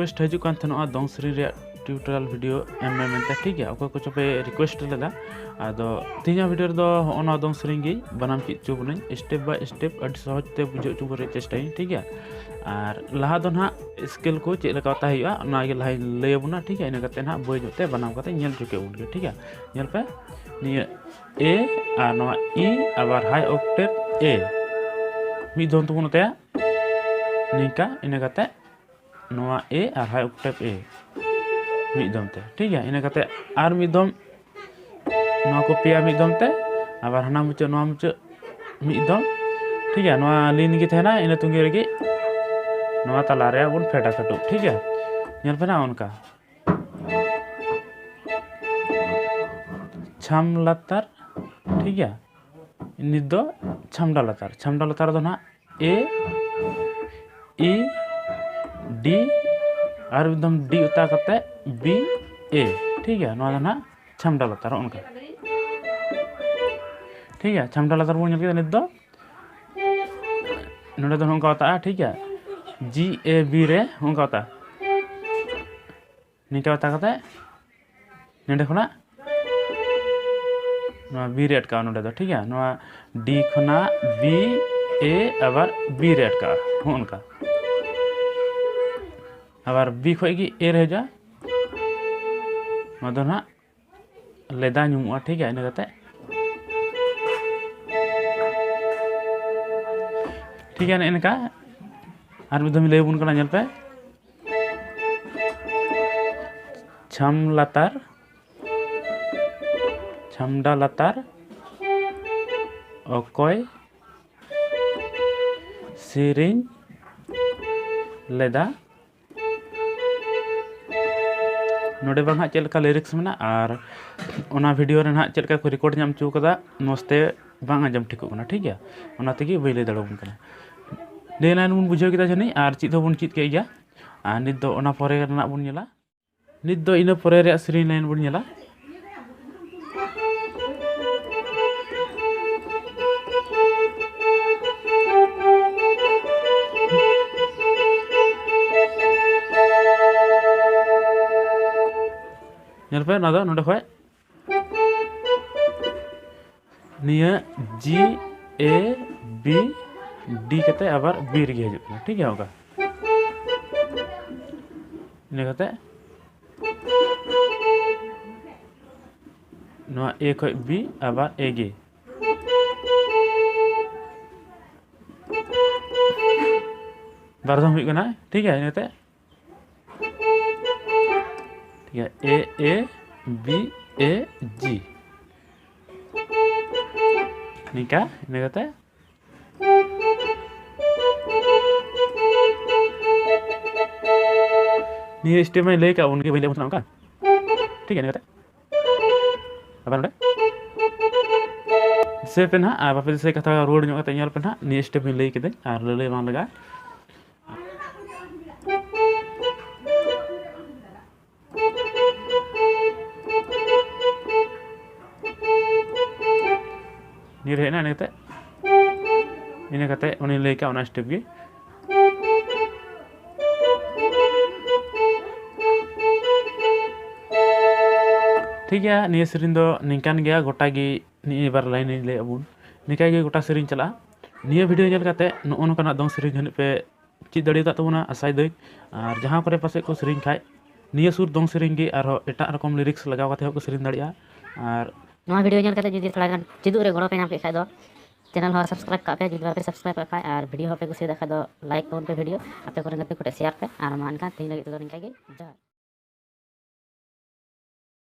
Request हजू कान थनोआ दोंग सेरिंग रे tutorial video M मेनते ठीक है अको को पे रिक्वेस्ट लेदा आदो तीना वीडियो रे दो ओना दोंग सेरिंग गे बनाम चीज चो बने स्टेप बाय स्टेप अड सहज ते बुझो चो रे चेष्टाई ठीक है और लहा दो ना स्केल को चेक लगा होता है ना गे लहा लय बुना ठीक है इन कते ना बोय जोते बनाम कते नेल चुके उनके ठीक है नेल पे निया ए और नोआ ई आबार हाई ऑक्टेव ए मी दोन तो बनते निका इन कते नोआ ए और हाई ऑक्टेव ए मी दमते ठीक है इन कते आर मी दम नोआ को पेया मी दमते आबार हना मुचे नोआ मुचे मी दम ठीक है नोआ लीन गे थेना इन तुंगे रेगे नोआ तला रे बन फेटा कटु ठीक है नेल पे ना उनका छाम लतार ठीक है नित दो छामडा लतार दो ना ए ई डी और एकदम डी उता करते बी ए ठीक है नोआ ना छामडा लतार उनका ठीक है छामडा लतार बोल के नित दो नोडे दो उनका होता ठीक है जी ए बी रे उनका होता निका होता करते नेडे खुना बी रेट का नोडे दो ठीक है नोआ डी खुना बी ए आबार बी रेट का उनका आबार बी खोगी ए रह जा नोदो ना लेदा नुमुआ ठीक है इन कते ठीक है इनका और मिदम लय बुन कना नेल पे छाम लतार छामडा लतार अकय सेरिंग लेदा नोडे बांग चेलका लिरिक्स में और ओना वीडियो रे ना चेलका को रिकॉर्ड नाम चू कदा मस्ते बांग आजम ठीक होना ठीक है ओना तेगी बई लय दड़बन कना ले लाइन बन बुझाव किदा जनी और चीज बन चीज के गया और नित दो ओना परे रना बन नेला नित दो इन परे रे सेरिंग लाइन बन नेला नेल पे ना दो नोडे खय निया जी ए बी डी कते आबार बी रे हजु ठीक है होगा इन कते नोआ ए खय बी आबार ए गे बारदम हुई कना ठीक है इन कते ठीक है ए बी ए जी निका इन कते निये स्टेप में लेका उनके पहले बताऊं का ठीक है इन कते अब नोडे से पे ना अब पे से कथा रोड नो कते नेल पे ना निये स्टेप में ले के दे और ले मा लगा नी रे ना इन कते उनी लेका ओना स्टेप गे ठीक है निये सेरिंग दो निकान गया गोटा गे नि बार लाइन ले अबुन निका गे गोटा सेरिंग चला निये वीडियो नेल कते नो नोकना दोंग सेरिंग हनि पे चीज दड़े तबना आसाय दई और जहां करे पासे को सेरिंग खाय निये सुर दोंग सेरिंग गे और एटा रकम लिरिक्स लगाव कते को सेरिंग दड़िया और नवा वीडियो नेल कते जुदी थोड़ा गान चिदु रे गड़ो पे नाम पे खाय दो चैनल हो सब्सक्राइब का पे जुदी पे सब्सक्राइब का और वीडियो हो पे कुछ देखा दो लाइक कोन पे वीडियो आपे को गते को शेयर पे और मान का तीन लगे तो निका गे जा।